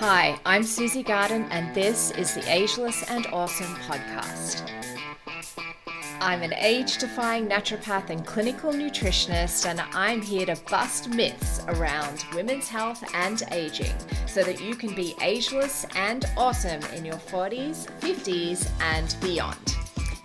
Hi, I'm Susie Garden, and this is the Ageless and Awesome podcast. I'm an age-defying naturopath and clinical nutritionist, and I'm here to bust myths around women's health and aging so that you can be ageless and awesome in your 40s, 50s, and beyond.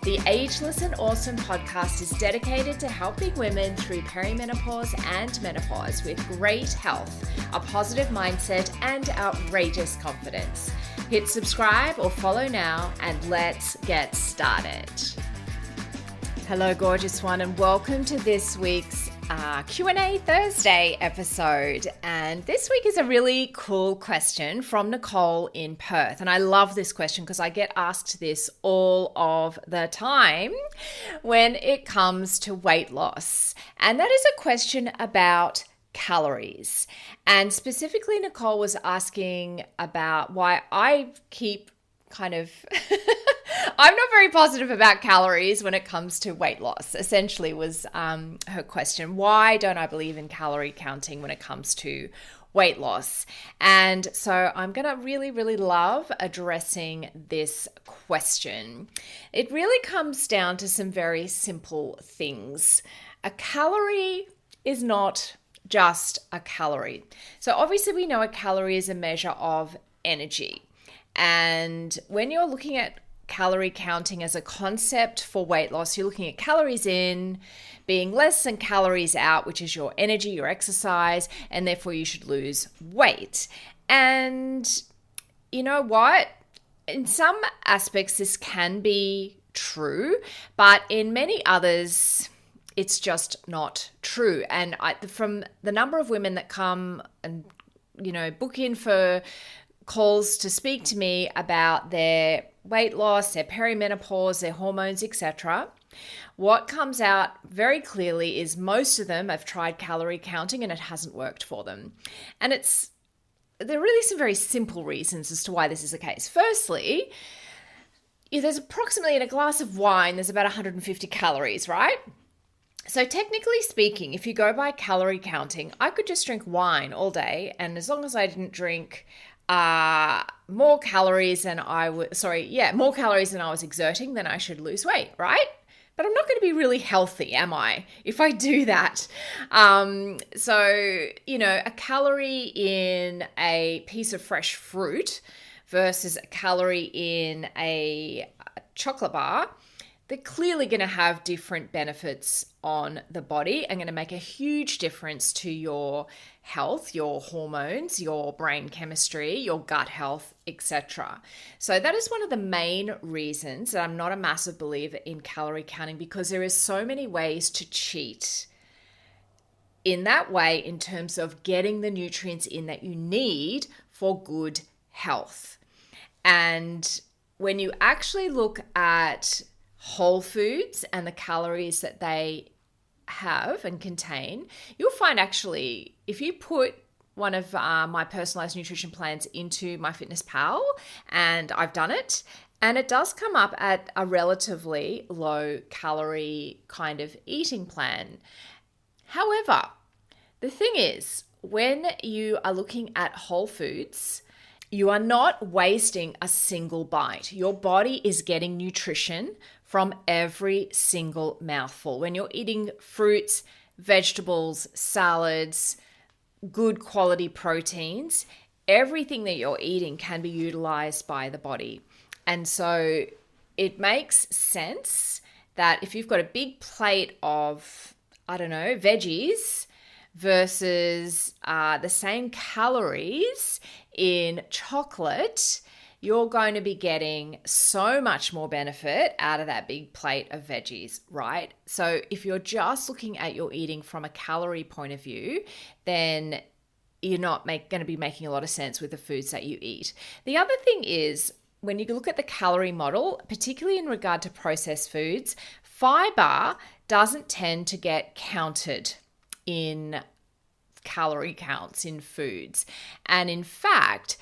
The Ageless and Awesome podcast is dedicated to helping women through perimenopause and menopause with great health, a positive mindset, and outrageous confidence. Hit subscribe or follow now, and let's get started. Hello, gorgeous one, and welcome to this week's Q&A Thursday episode. And this week is a really cool question from Nicole in Perth. And I love this question because I get asked this all of the time when it comes to weight loss. And that is a question about calories. And specifically, Nicole was asking about why I keep I'm not very positive about calories when it comes to weight loss, essentially was her question. Why don't I believe in calorie counting when it comes to weight loss? And so I'm going to really love addressing this question. It really comes down to some very simple things. A calorie is not just a calorie. So obviously we know a calorie is a measure of energy. And when you're looking at calorie counting as a concept for weight loss, you're looking at calories in being less than calories out, which is your energy, your exercise, and therefore you should lose weight. And you know what? In some aspects, this can be true, but in many others, it's just not true. And from the number of women that come and, book in for calls to speak to me about their weight loss, their perimenopause, their hormones, etc., what comes out very clearly is most of them have tried calorie counting and it hasn't worked for them. And there are really some very simple reasons as to why this is the case. Firstly, there's approximately in a glass of wine, there's about 150 calories, right? So technically speaking, if you go by calorie counting, I could just drink wine all day, and as long as I didn't drink more calories than I was exerting, then I should lose weight, right? But I'm not going to be really healthy, am I, if I do that? A calorie in a piece of fresh fruit versus a calorie in a chocolate bar, they're clearly going to have different benefits on the body and going to make a huge difference to your health, your hormones, your brain chemistry, your gut health, etc. So that is one of the main reasons that I'm not a massive believer in calorie counting, because there is so many ways to cheat in that way in terms of getting the nutrients in that you need for good health. And when you actually look at whole foods and the calories that they have and contain, you'll find actually if you put one of my personalized nutrition plans into MyFitnessPal, and I've done it, and it does come up at a relatively low calorie kind of eating plan. However, the thing is, when you are looking at whole foods, you are not wasting a single bite. Your body is getting nutrition from every single mouthful. When you're eating fruits, vegetables, salads, good quality proteins, everything that you're eating can be utilized by the body. And so it makes sense that if you've got a big plate of, veggies versus the same calories in chocolate, you're going to be getting so much more benefit out of that big plate of veggies, right? So if you're just looking at your eating from a calorie point of view, then you're not going to be making a lot of sense with the foods that you eat. The other thing is, when you look at the calorie model, particularly in regard to processed foods, fiber doesn't tend to get counted in calorie counts in foods. And in fact,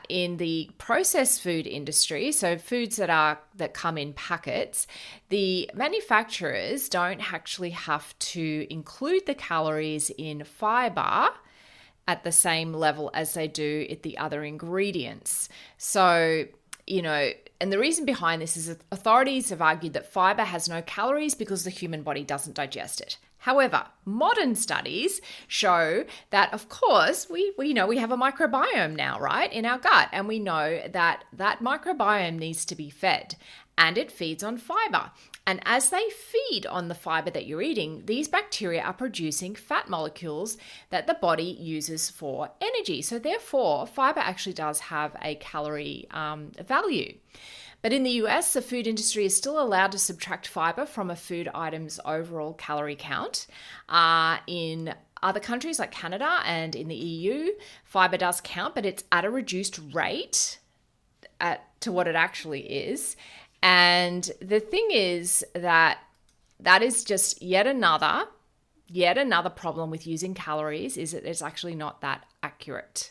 in the processed food industry, so foods that come in packets, the manufacturers don't actually have to include the calories in fiber at the same level as they do at the other ingredients. So, and the reason behind this is that authorities have argued that fiber has no calories because the human body doesn't digest it. However, modern studies show that, of course, we know we have a microbiome now, right, in our gut, and we know that that microbiome needs to be fed, and it feeds on fiber. And as they feed on the fiber that you're eating, these bacteria are producing fat molecules that the body uses for energy. So therefore, fiber actually does have a calorie value. But in the US, the food industry is still allowed to subtract fiber from a food item's overall calorie count. In other countries like Canada and in the EU, fiber does count, but it's at a reduced rate to what it actually is. And the thing is that is just yet another problem with using calories, is that it's actually not that accurate.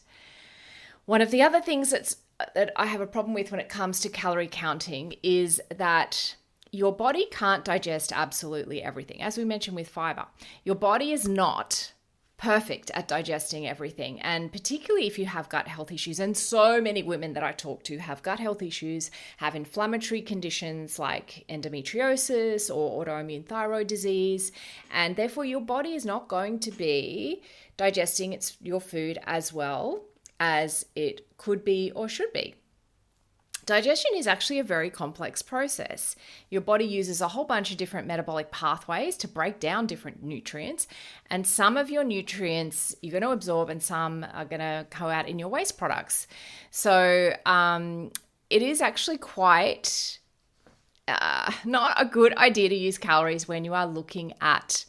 One of the other things that I have a problem with when it comes to calorie counting is that your body can't digest absolutely everything. As we mentioned with fiber, your body is not perfect at digesting everything. And particularly if you have gut health issues, and so many women that I talk to have gut health issues, have inflammatory conditions like endometriosis or autoimmune thyroid disease, and therefore your body is not going to be digesting your food as well as it could be or should be. Digestion is actually a very complex process. Your body uses a whole bunch of different metabolic pathways to break down different nutrients, and some of your nutrients you're going to absorb and some are going to go out in your waste products. So it is actually quite not a good idea to use calories when you are looking at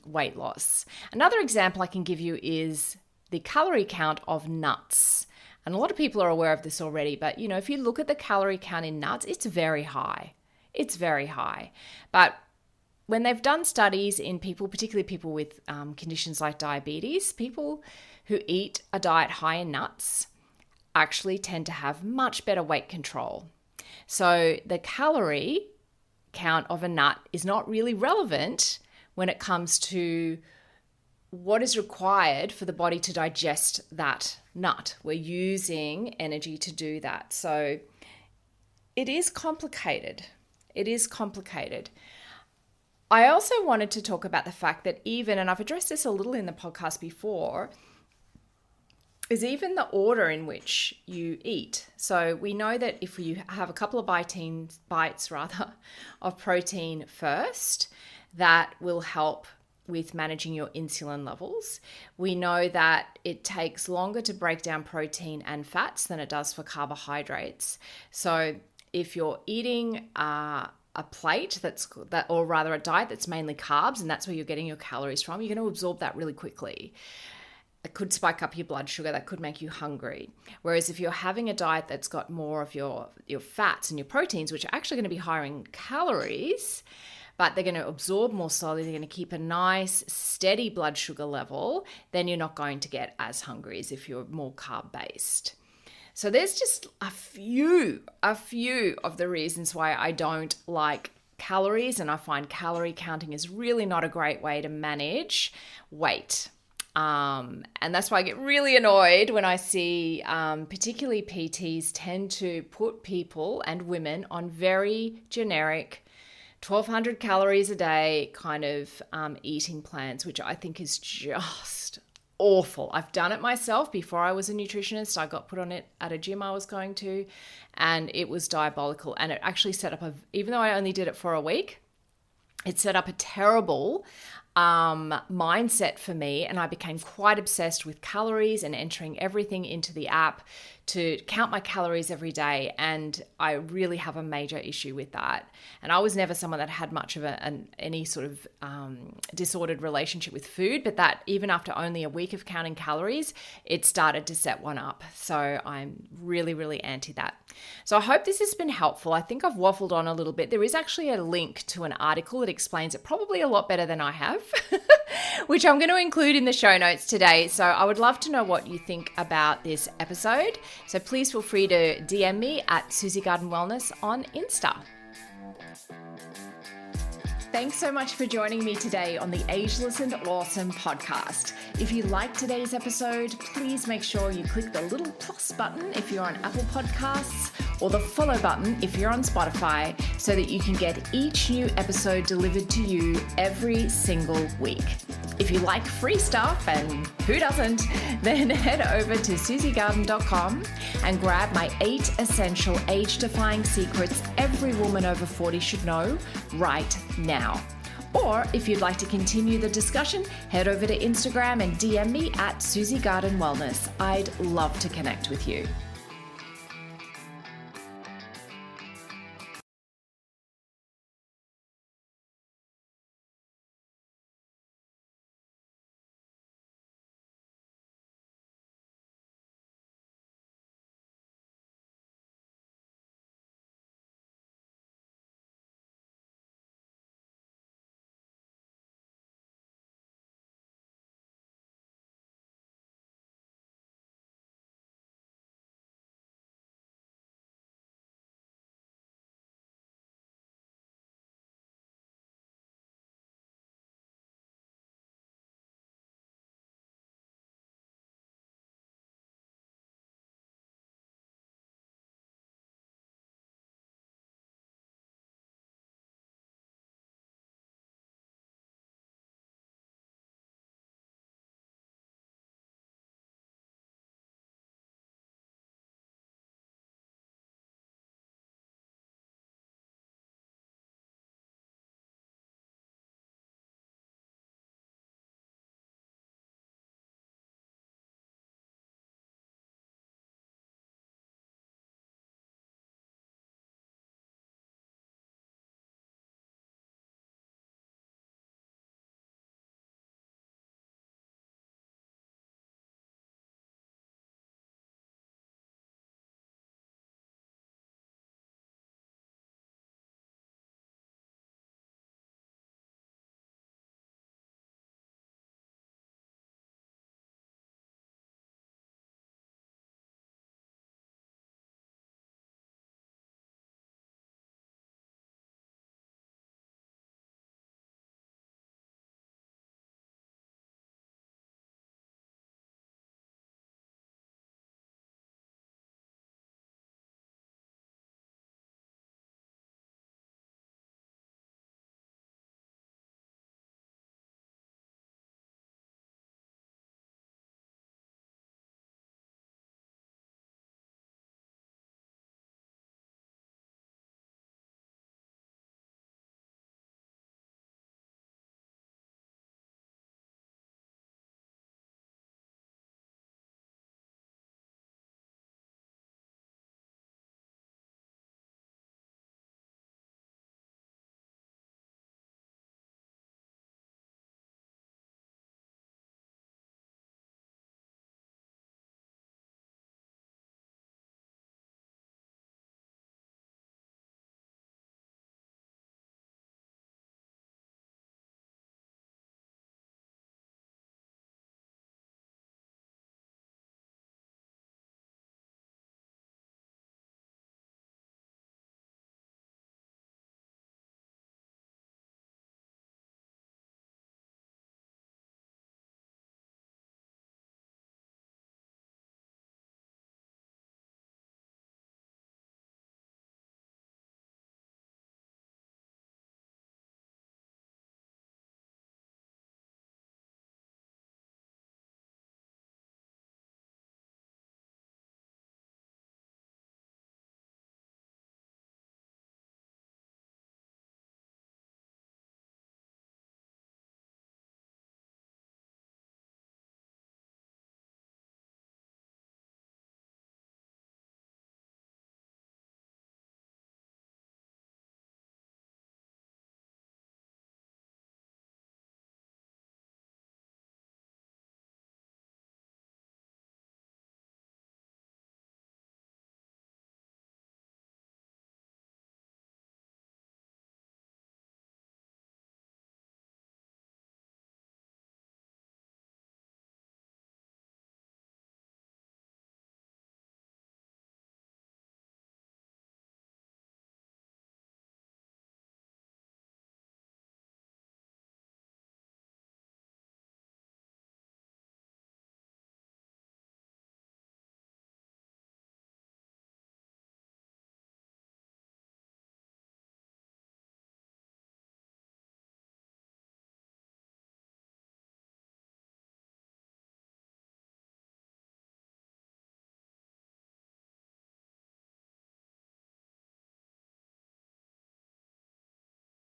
weight loss. Another example I can give you is the calorie count of nuts. And a lot of people are aware of this already, but if you look at the calorie count in nuts, it's very high. It's very high. But when they've done studies in people, particularly people with conditions like diabetes, people who eat a diet high in nuts actually tend to have much better weight control. So the calorie count of a nut is not really relevant when it comes to what is required for the body to digest that nut. We're using energy to do that. So it is complicated. It is complicated. I also wanted to talk about the fact that and I've addressed this a little in the podcast before, is even the order in which you eat. So we know that if you have a couple of bites of protein first, that will help with managing your insulin levels. We know that it takes longer to break down protein and fats than it does for carbohydrates. So if you're eating a plate or rather a diet that's mainly carbs, and that's where you're getting your calories from, you're going to absorb that really quickly. It could spike up your blood sugar. That could make you hungry. Whereas if you're having a diet that's got more of your fats and your proteins, which are actually going to be higher in calories, but they're going to absorb more slowly, they're going to keep a nice steady blood sugar level, then you're not going to get as hungry as if you're more carb-based. So there's just a few of the reasons why I don't like calories, and I find calorie counting is really not a great way to manage weight. And that's why I get really annoyed when I see particularly PTs tend to put people and women on very generic 1,200 calories a day kind of eating plans, which I think is just awful. I've done it myself before I was a nutritionist. I got put on it at a gym I was going to, and it was diabolical. And it actually set up even though I only did it for a week, it set up a terrible mindset for me, and I became quite obsessed with calories and entering everything into the app to count my calories every day, and I really have a major issue with that. And I was never someone that had much of any sort of disordered relationship with food, but that even after only a week of counting calories, it started to set one up. So I'm really, really anti that. So I hope this has been helpful. I think I've waffled on a little bit. There is actually a link to an article that explains it probably a lot better than I have, which I'm going to include in the show notes today. So I would love to know what you think about this episode. So please feel free to DM me at Susie Garden Wellness on Insta. Thanks so much for joining me today on the Ageless and Awesome podcast. If you liked today's episode, please make sure you click the little plus button if you're on Apple Podcasts or the follow button if you're on Spotify so that you can get each new episode delivered to you every single week. If you like free stuff, and who doesn't, then head over to susiegarden.com and grab my 8 essential age-defying secrets every woman over 40 should know right now. Or if you'd like to continue the discussion, head over to Instagram and DM me at Susie Garden Wellness. I'd love to connect with you.